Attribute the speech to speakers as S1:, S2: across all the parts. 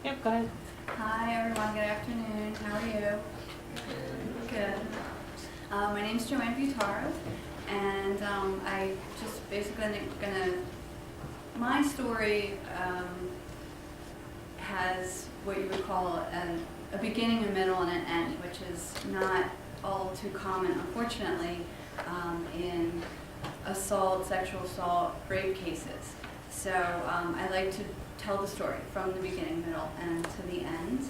S1: Yep, go ahead.
S2: Hi everyone, good afternoon. How are you? Good. My name's Joanne Butaro, and I just basically my story has what you would call a beginning, a middle, and an end, which is not all too common, unfortunately, in sexual assault, rape cases. So I like to tell the story from the beginning, middle, and to the end.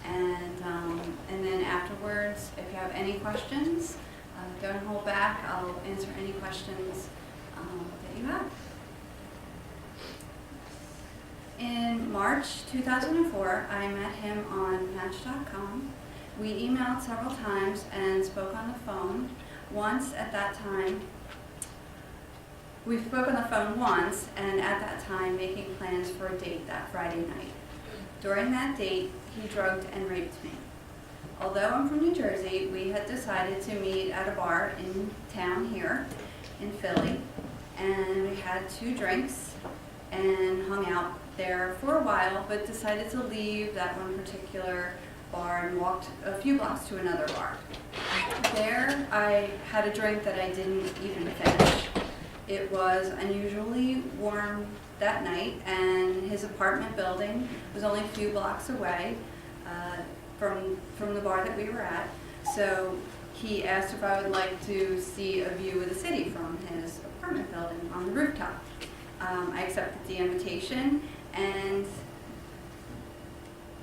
S2: And then afterwards, if you have any questions, don't hold back. I'll answer any questions that you have. In March 2004, I met him on Match.com. We emailed several times and spoke on the phone. We spoke on the phone once, and at that time making plans for a date that Friday night. During that date, he drugged and raped me. Although I'm from New Jersey, we had decided to meet at a bar in town here in Philly, and we had 2 drinks and hung out there for a while, but decided to leave that one particular bar and walked a few blocks to another bar. There, I had a drink that I didn't even finish. It was unusually warm that night, and his apartment building was only a few blocks away from the bar that we were at. So he asked if I would like to see a view of the city from his apartment building on the rooftop. I accepted the invitation, and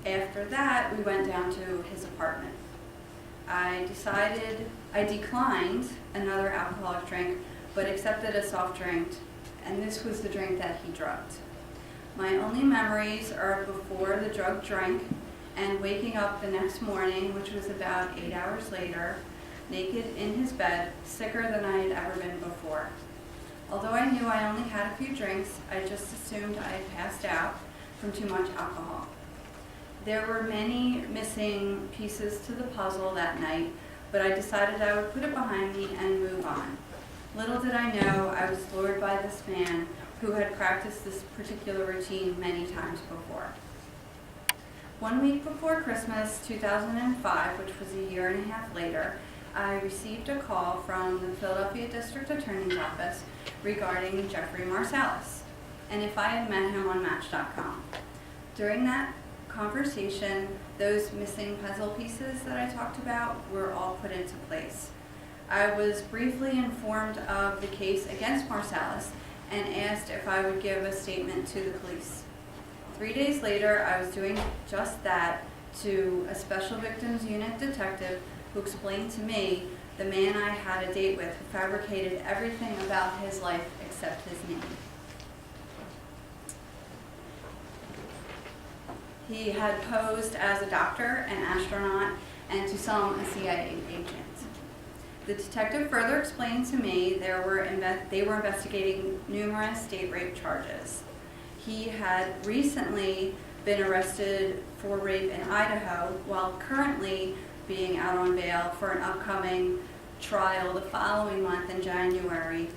S2: after that, we went down to his apartment. I declined another alcoholic drink, but accepted a soft drink, and this was the drink that he drugged. My only memories are before the drug drink and waking up the next morning, which was about 8 hours later, naked in his bed, sicker than I had ever been before. Although I knew I only had a few drinks, I just assumed I had passed out from too much alcohol. There were many missing pieces to the puzzle that night, but I decided I would put it behind me and move on. Little did I know I was lured by this man who had practiced this particular routine many times before. 1 week before Christmas 2005, which was a year and a half later, I received a call from the Philadelphia District Attorney's Office regarding Jeffrey Marsalis, and if I had met him on Match.com. During that conversation, those missing puzzle pieces that I talked about were all put into place. I was briefly informed of the case against Marsalis and asked if I would give a statement to the police. 3 days later, I was doing just that to a Special Victims Unit detective who explained to me the man I had a date with who fabricated everything about his life except his name. He had posed as a doctor, an astronaut, and to some, a CIA agent. The detective further explained to me they were investigating numerous date rape charges. He had recently been arrested for rape in Idaho while currently being out on bail for an upcoming trial the following month in January,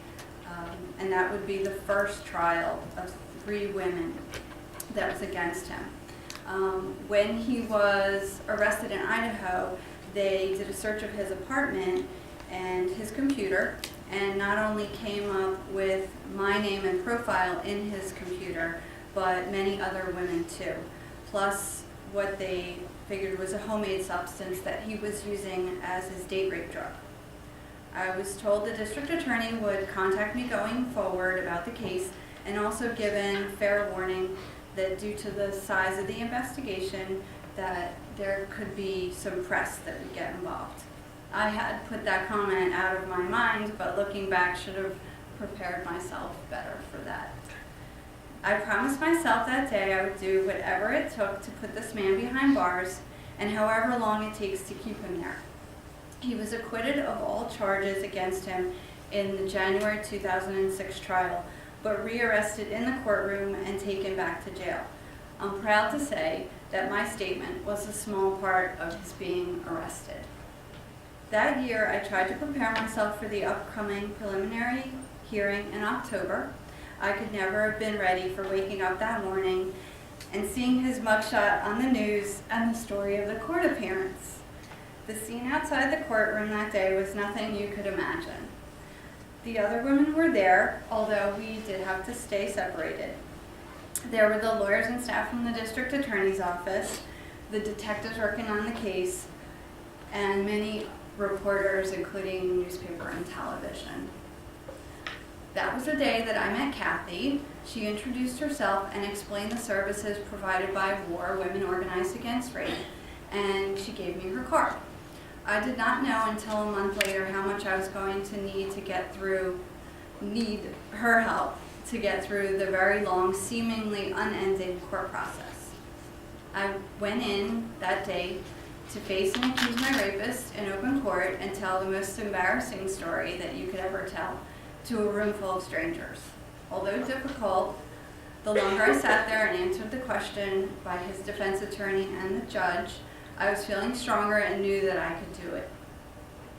S2: and that would be the first trial of 3 women that was against him. When he was arrested in Idaho, they did a search of his apartment and his computer, and not only came up with my name and profile in his computer, but many other women too, plus what they figured was a homemade substance that he was using as his date rape drug. I was told the district attorney would contact me going forward about the case, and also given fair warning that due to the size of the investigation that there could be some press that would get involved. I had put that comment out of my mind, but looking back, should have prepared myself better for that. I promised myself that day I would do whatever it took to put this man behind bars, and however long it takes to keep him there. He was acquitted of all charges against him in the January 2006 trial, but rearrested in the courtroom and taken back to jail. I'm proud to say that my statement was a small part of his being arrested. That year, I tried to prepare myself for the upcoming preliminary hearing in October. I could never have been ready for waking up that morning and seeing his mugshot on the news and the story of the court appearance. The scene outside the courtroom that day was nothing you could imagine. The other women were there, although we did have to stay separated. There were the lawyers and staff from the district attorney's office, the detectives working on the case, and many reporters, including newspaper and television. That was the day that I met Kathy. She introduced herself and explained the services provided by WAR, Women Organized Against Rape, and she gave me her card. I did not know until a month later how much I was going to need her help to get through the very long, seemingly unending court process. I went in that day to face and accuse my rapist in open court and tell the most embarrassing story that you could ever tell to a room full of strangers. Although difficult, the longer I sat there and answered the question by his defense attorney and the judge, I was feeling stronger and knew that I could do it.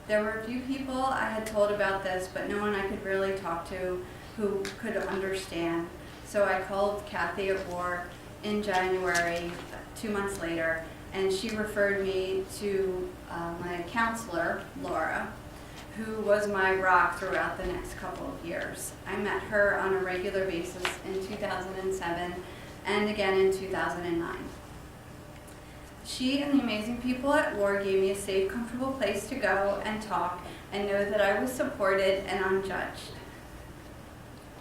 S2: There were a few people I had told about this, but no one I could really talk to who could understand. So I called Kathy at WAR in January, 2 months later, and she referred me to my counselor, Laura, who was my rock throughout the next couple of years. I met her on a regular basis in 2007 and again in 2009. She and the amazing people at WAR gave me a safe, comfortable place to go and talk and know that I was supported and unjudged.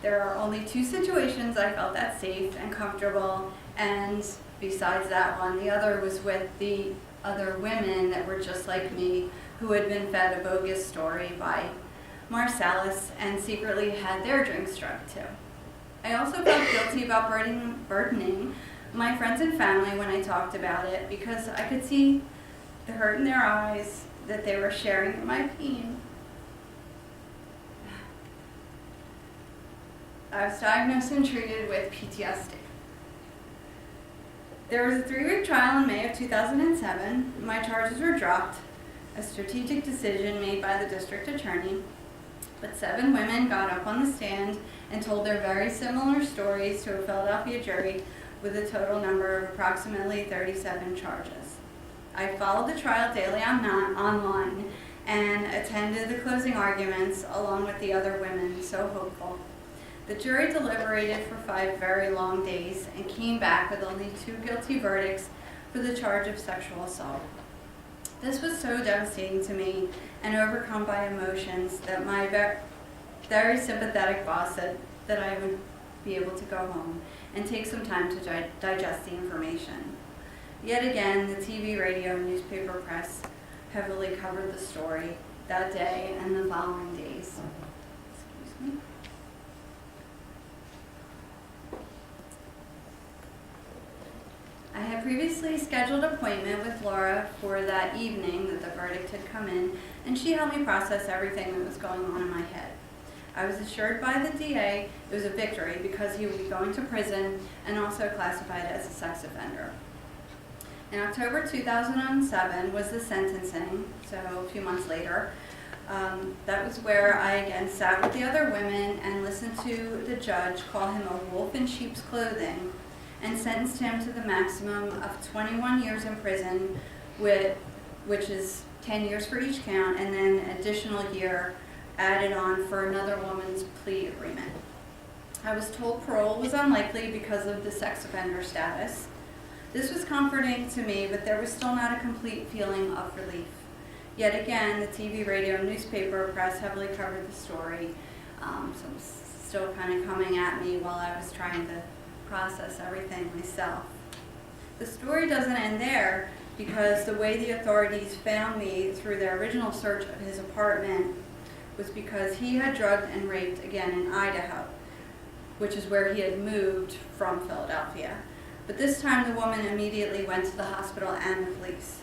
S2: There are only 2 situations I felt that safe and comfortable, and besides that one, the other was with the other women that were just like me, who had been fed a bogus story by Marcellus and secretly had their drinks drunk too. I also felt guilty about burdening my friends and family when I talked about it, because I could see the hurt in their eyes that they were sharing my pain. I was diagnosed and treated with PTSD. There was a 3-week trial in May of 2007. My charges were dropped, a strategic decision made by the district attorney, but 7 women got up on the stand and told their very similar stories to a Philadelphia jury with a total number of approximately 37 charges. I followed the trial daily online and attended the closing arguments along with the other women, so hopeful. The jury deliberated for 5 very long days and came back with only 2 guilty verdicts for the charge of sexual assault. This was so devastating to me and overcome by emotions that my very sympathetic boss said that I would be able to go home and take some time to digest the information. Yet again, the TV, radio, and newspaper press heavily covered the story that day and the following days. Excuse me. I had previously scheduled an appointment with Laura for that evening that the verdict had come in, and she helped me process everything that was going on in my head. I was assured by the DA it was a victory because he would be going to prison and also classified as a sex offender. In October 2007 was the sentencing, so a few months later. That was where I again sat with the other women and listened to the judge call him a wolf in sheep's clothing and sentenced him to the maximum of 21 years in prison, which is 10 years for each count, and then an additional year added on for another woman's plea agreement. I was told parole was unlikely because of the sex offender status. This was comforting to me, but there was still not a complete feeling of relief. Yet again, the TV, radio, and newspaper press heavily covered the story, so it was still kind of coming at me while I was trying to process everything myself. The story doesn't end there, because the way the authorities found me through their original search of his apartment was because he had drugged and raped again in Idaho, which is where he had moved from Philadelphia. But this time the woman immediately went to the hospital and the police.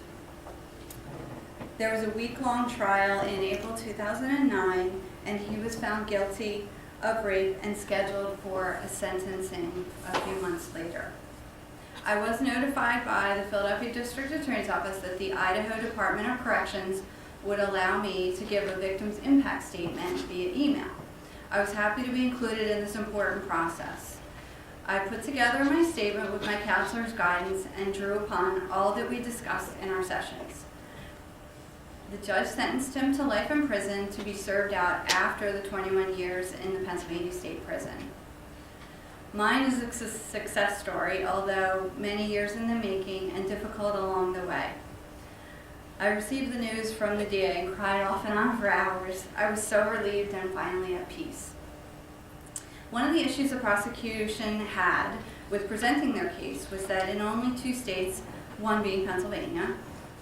S2: There was a week-long trial in April 2009, and he was found guilty of rape and scheduled for a sentencing a few months later. I was notified by the Philadelphia District Attorney's Office that the Idaho Department of Corrections would allow me to give a victim's impact statement via email. I was happy to be included in this important process. I put together my statement with my counselor's guidance and drew upon all that we discussed in our sessions. The judge sentenced him to life in prison to be served out after the 21 years in the Pennsylvania State Prison. Mine is a success story, although many years in the making and difficult along the way. I received the news from the DA and cried off and on for hours. I was so relieved and finally at peace. One of the issues the prosecution had with presenting their case was that in only 2 states, one being Pennsylvania,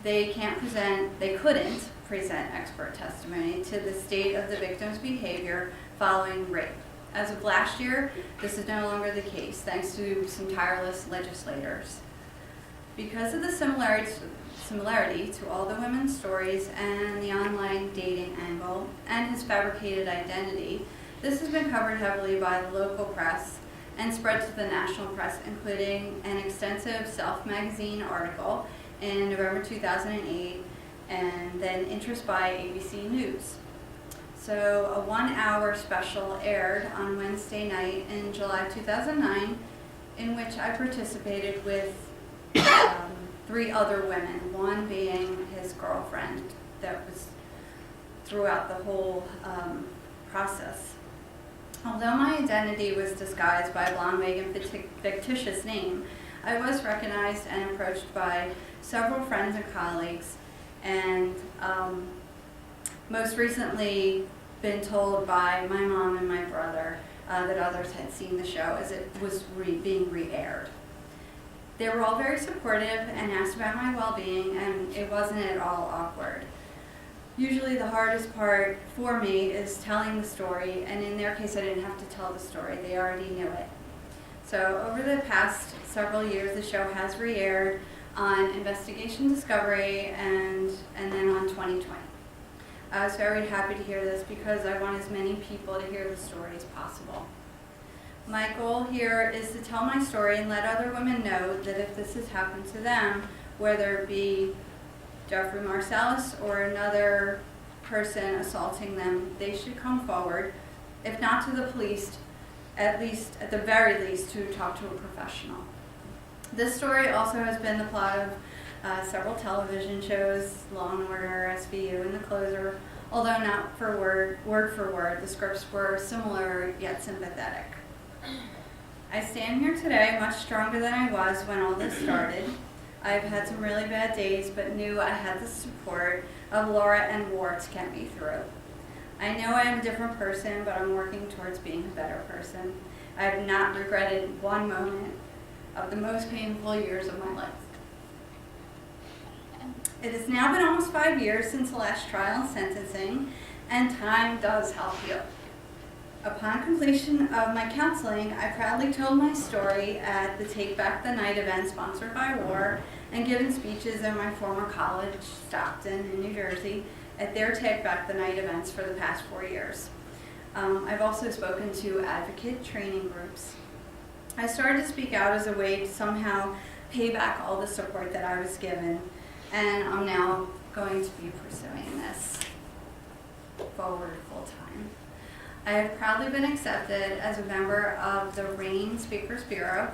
S2: they couldn't present expert testimony to the state of the victim's behavior following rape. As of last year, this is no longer the case, thanks to some tireless legislators. Because of the similarity to all the women's stories and the online dating angle and his fabricated identity, this has been covered heavily by the local press and spread to the national press, including an extensive Self magazine article in November 2008, and then interest by ABC News. So a 1-hour special aired on Wednesday night in July 2009, in which I participated with 3 other women, one being his girlfriend that was throughout the whole process. Although my identity was disguised by a blonde wig and fictitious name, I was recognized and approached by several friends and colleagues, and most recently been told by my mom and my brother that others had seen the show as it was being re-aired. They were all very supportive and asked about my well-being, and it wasn't at all awkward. Usually the hardest part for me is telling the story, and in their case I didn't have to tell the story, they already knew it. So over the past several years the show has re-aired on Investigation Discovery and then on 2020. I was very happy to hear this because I want as many people to hear the story as possible. My goal here is to tell my story and let other women know that if this has happened to them, whether it be Jeffrey Marsalis or another person assaulting them, they should come forward, if not to the police, at the very least, to talk to a professional. This story also has been the plot of several television shows, Law & Order, SVU, and The Closer, although not word for word. The scripts were similar yet sympathetic. I stand here today much stronger than I was when all this started. I've had some really bad days, but knew I had the support of Laura and War to get me through. I know I am a different person, but I'm working towards being a better person. I have not regretted one moment of the most painful years of my life. It has now been almost 5 years since the last trial and sentencing, and time does help heal. Upon completion of my counseling, I proudly told my story at the Take Back the Night event sponsored by War and given speeches in my former college, Stockton in New Jersey, at their Take Back the Night events for the past 4 years. I've also spoken to advocate training groups. I started to speak out as a way to somehow pay back all the support that I was given, and I'm now going to be pursuing this forward full time. I have proudly been accepted as a member of the RAIN Speakers Bureau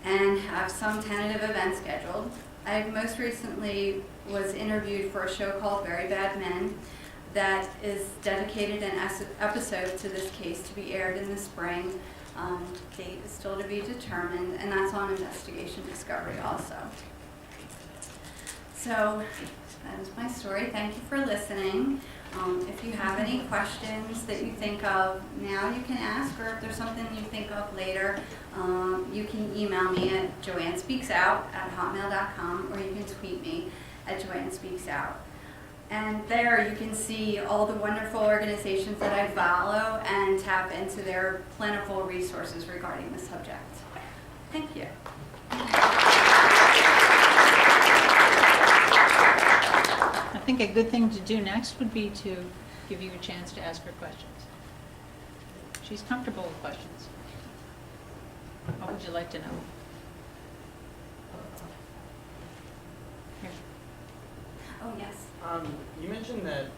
S2: and have some tentative events scheduled. I most recently was interviewed for a show called Very Bad Men that is dedicated an episode to this case to be aired in the spring. Date is still to be determined, and that's on Investigation Discovery also. So that is my story. Thank you for listening. If you have any questions that you think of now, you can ask, or if there's something you think of later, you can email me at joannespeaksout@hotmail.com, or you can tweet me at joannespeaksout. And there you can see all the wonderful organizations that I follow and tap into their plentiful resources regarding the subject. Thank you.
S1: I think a good thing to do next would be to give you a chance to ask her questions. She's comfortable with questions. What would you like to know? Here.
S2: Oh, yes.
S3: You mentioned that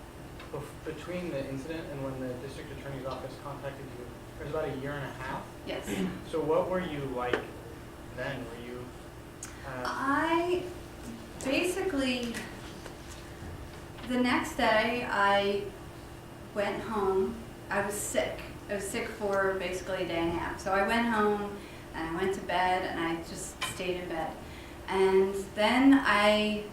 S3: between the incident and when the district attorney's office contacted you, was about a year and a half.
S2: Yes.
S3: So what were you like then? Were you?
S2: I basically, the next day I went home. I was sick. I was sick for basically a day and a half. So I went home and I went to bed and I just stayed in bed. And then I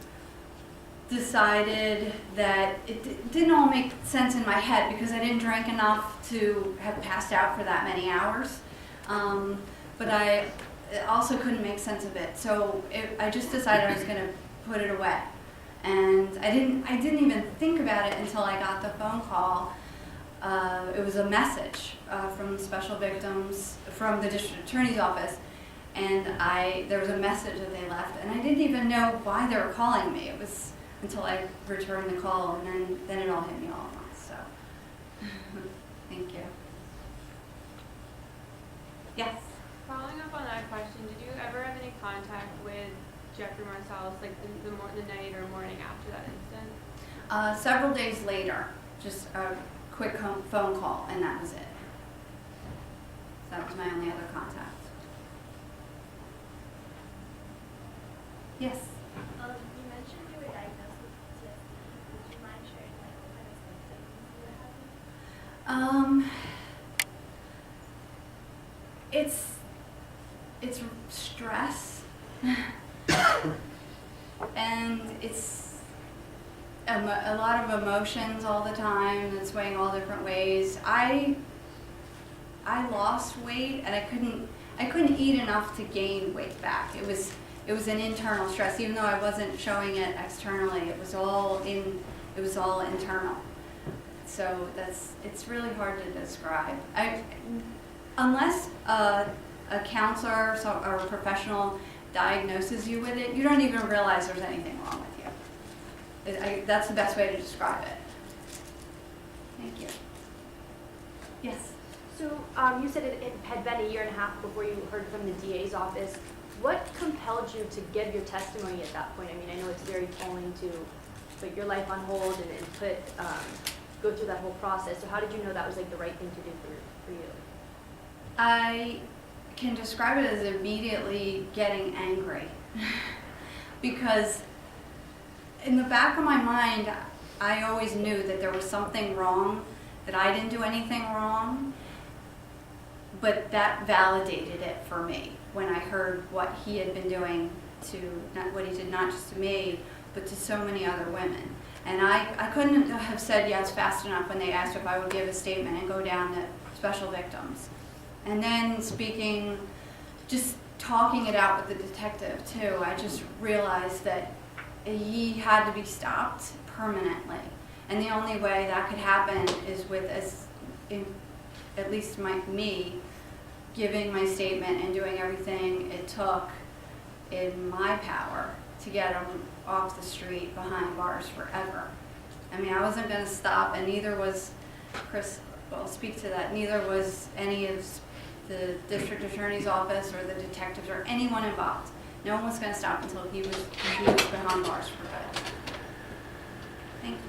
S2: decided that it didn't all make sense in my head because I didn't drink enough to have passed out for that many hours. But I also couldn't make sense of it. So I just decided I was going to put it away. And I didn't even think about it until I got the phone call. It was a message from special victims from the district attorney's office, and there was a message that they left, and I didn't even know why they were calling me. It was until I returned the call, and then it all hit me all at once. So, thank you. Yes.
S4: Following up on that question, did you ever have any contact with Jeffrey Marsalis, like the night or morning after that incident?
S2: Several days later, just a quick phone call, and that was it. So that was my only other contact. Yes?
S5: You mentioned you were diagnosed with PTSD. Would you mind sharing like what kind of symptoms you were having?
S2: It's stress, and it's a lot of emotions all the time. It's swaying all different ways. I lost weight, and I couldn't eat enough to gain weight back. It was an internal stress, even though I wasn't showing it externally. It was all internal. So it's really hard to describe. Unless a counselor or a professional diagnoses you with it, you don't even realize there's anything wrong with you. That's the best way to describe it. Thank you. Yes?
S5: So you said it had been a year and a half before you heard from the DA's office. What compelled you to give your testimony at that point? I mean, I know it's very tolling to put your life on hold and go through that whole process. So how did you know that was like the right thing to do for you?
S2: I can describe it as immediately getting angry because in the back of my mind, I always knew that there was something wrong, that I didn't do anything wrong, but that validated it for me when I heard what he had been doing what he did not just to me, but to so many other women. And I couldn't have said yes fast enough when they asked if I would give a statement and go down to special victims. And then just talking it out with the detective too, I just realized that he had to be stopped permanently. And the only way that could happen is with, at least me, giving my statement and doing everything it took in my power to get him off the street behind bars forever. I mean, I wasn't going to stop, and neither was Chris. Well, I'll speak to that. Neither was any of the district attorney's office or the detectives or anyone involved. No one was going to stop until he was behind bars for good. Thank you.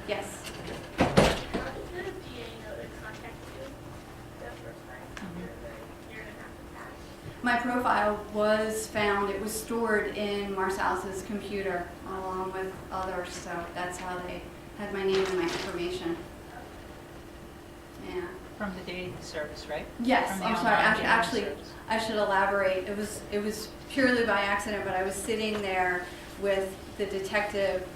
S2: Yes.
S5: How did the DA know to contact you the first time after the year and a half had passed?
S2: My profile was found. It was stored in Marsalis's computer along with others, so that's how they had my name and my information. Yeah.
S1: From the dating service, right?
S2: Yes,
S1: From the
S2: I'm sorry.
S1: online dating
S2: Actually,
S1: service.
S2: I should elaborate. It was purely by accident, but I was sitting there with the detective,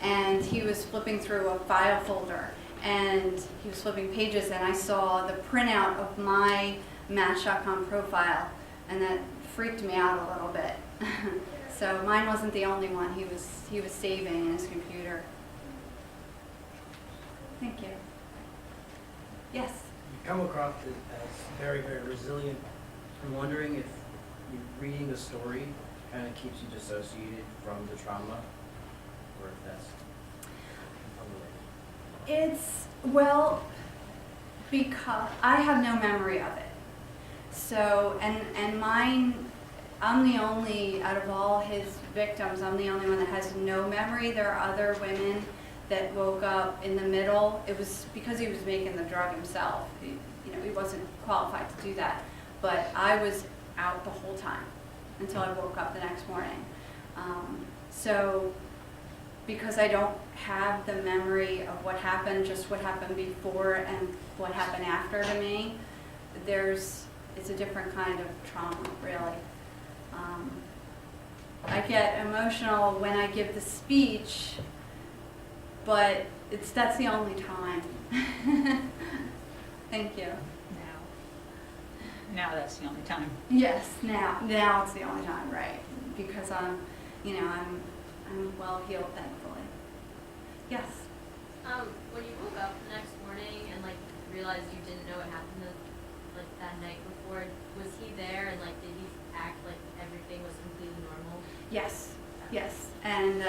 S2: and he was flipping through a file folder, and he was flipping pages, and I saw the printout of my Match.com profile, and that freaked me out a little bit. So mine wasn't the only one. He was saving in his computer. Thank you. Yes.
S6: You come across it as very, very resilient. I'm wondering if reading the story kind of keeps you dissociated from the trauma, or if that's unrelated.
S2: Because I have no memory of it. So, and mine, I'm the only, out of all his victims, I'm the only one that has no memory. There are other women that woke up in the middle. It was because he was making the drug himself. he wasn't qualified to do that. But I was out the whole time until I woke up the next morning. So because I don't have the memory of what happened, just what happened before and what happened after to me, it's a different kind of trauma, really. I get emotional when I give the speech, but that's the only time. Thank you.
S1: Now that's the only time.
S2: Yes, now it's the only time, right? Because I'm well healed, thankfully. Yes.
S7: When you woke up the next morning and like realized you didn't know what happened like that night before, was he there and like did he act like everything was completely normal?
S2: Yes, and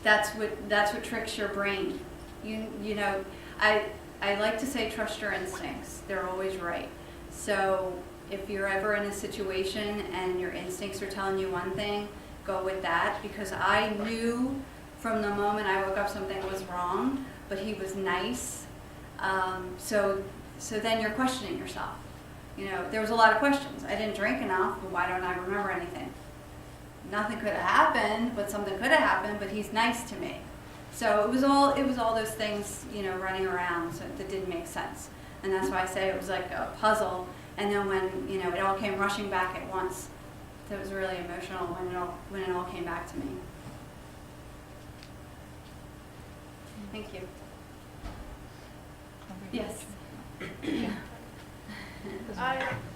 S2: that's what tricks your brain. You know, I like to say trust your instincts. They're always right. So if you're ever in a situation and your instincts are telling you one thing, go with that, because I knew from the moment I woke up something was wrong, but he was nice. So then you're questioning yourself. There was a lot of questions. I didn't drink enough, but why don't I remember anything? Nothing could have happened, but something could have happened, but he's nice to me. So it was all those things, running around that didn't make sense. And that's why I say it was like a puzzle. And then when, it all came rushing back at once, it was really emotional when it all came back to me. Thank you. Yes.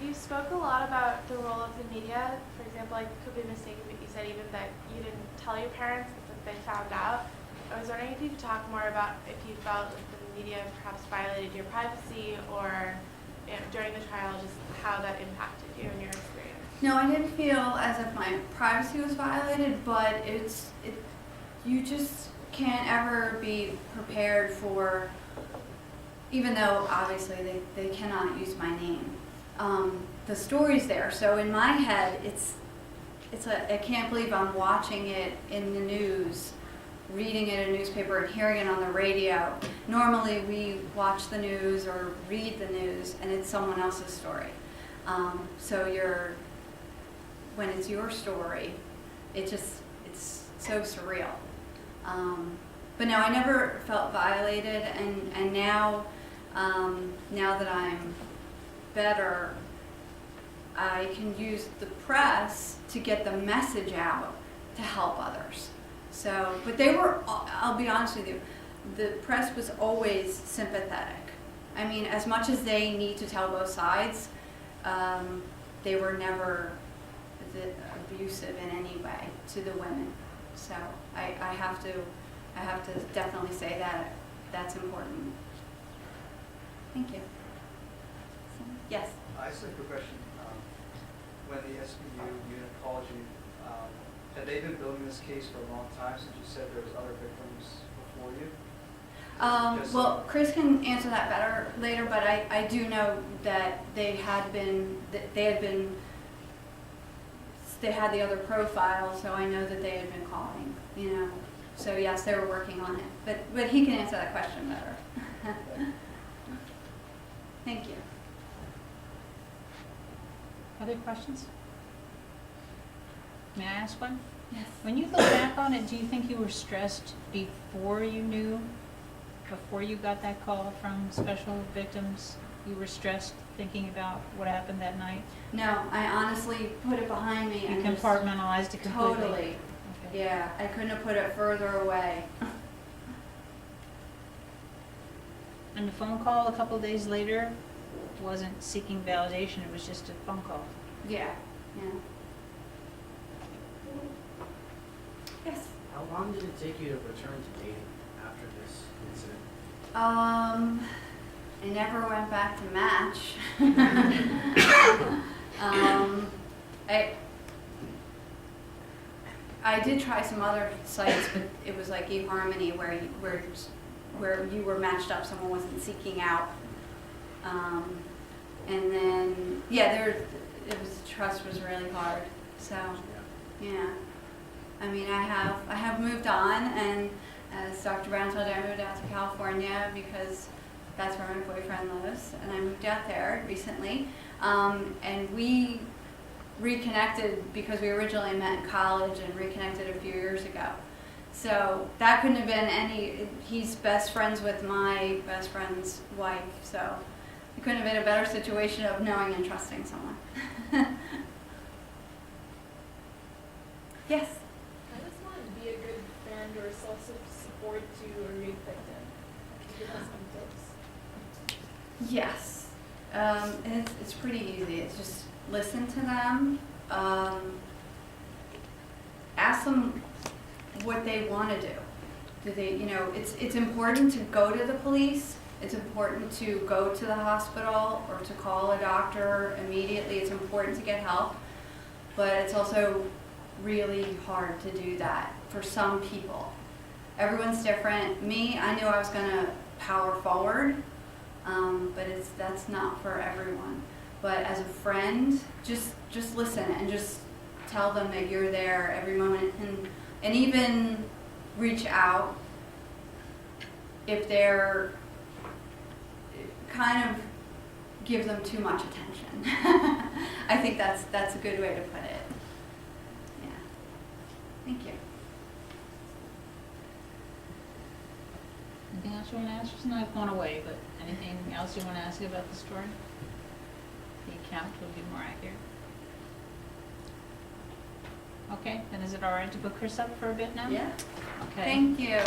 S8: You spoke a lot about the role of the media. For example, I could be mistaken, but you said even that you didn't tell your parents, but that they found out. I was wondering if you could talk more about if you felt like the media perhaps violated your privacy, or during the trial, just how that impacted you and your experience.
S2: No, I didn't feel as if my privacy was violated, but you just can't ever be prepared for, even though obviously they cannot use my name. The story's there, so in my head, I can't believe I'm watching it in the news, reading it in a newspaper and hearing it on the radio. Normally we watch the news or read the news and it's someone else's story. So when it's your story, it's so surreal. But no, I never felt violated, and now that I'm better, I can use the press to get the message out to help others. So, but I'll be honest with you, the press was always sympathetic. I mean, as much as they need to tell both sides, they were never abusive in any way to the women. So I have to definitely say that that's important. Thank you. Yes.
S9: I just have a question. When the SBU unit called you, had they been building this case for a long time, since you said there was other victims before you?
S2: Well, Chris can answer that better later, but I do know that they had the other profile, so I know that they had been calling, So yes, they were working on it, but he can answer that question better. Thank you.
S1: Other questions? May I ask one?
S2: Yes.
S1: When you look back on it, do you think you were stressed before you got that call from Special Victims? You were stressed thinking about what happened that night?
S2: No, I honestly put it behind me.
S1: You
S2: and just
S1: compartmentalized it completely?
S2: Totally.
S1: Okay.
S2: Yeah, I couldn't have put it further away.
S1: And the phone call a couple of days later wasn't seeking validation, it was just a phone call?
S2: Yeah. Yes.
S6: How long did it take you to return to dating after this incident?
S2: I never went back to Match. I did try some other sites, but it was like eHarmony where you were matched up, someone wasn't seeking out. And then trust was really hard. So yeah. I mean, I have moved on, and as Dr. Brown told you, I moved out to California because That's where my boyfriend lives, and I moved out there recently. And we reconnected because we originally met in college and reconnected a few years ago. So that couldn't have been he's best friends with my best friend's wife, so it couldn't have been a better situation of knowing and trusting someone. Yes?
S10: I just wanted to be a good friend or a source of support to a rape victim. Give us some tips.
S2: Yes. And it's pretty easy. It's just listen to them. Ask them what they want to do. Do they, it's important to go to the police. It's important to go to the hospital or to call a doctor immediately. It's important to get help. But it's also really hard to do that for some people. Everyone's different. Me, I knew I was going to power forward, but that's not for everyone. But as a friend, just listen and just tell them that you're there every moment, and even reach out if they're kind of give them too much attention. I think that's a good way to put it. Yeah. Thank you.
S1: Anything else you want to ask? It's not gone away, but anything else you want to ask about the story? The account will be more accurate. Okay, then is it all right to book Chris up for a bit now?
S2: Yeah.
S1: Okay.
S2: Thank you.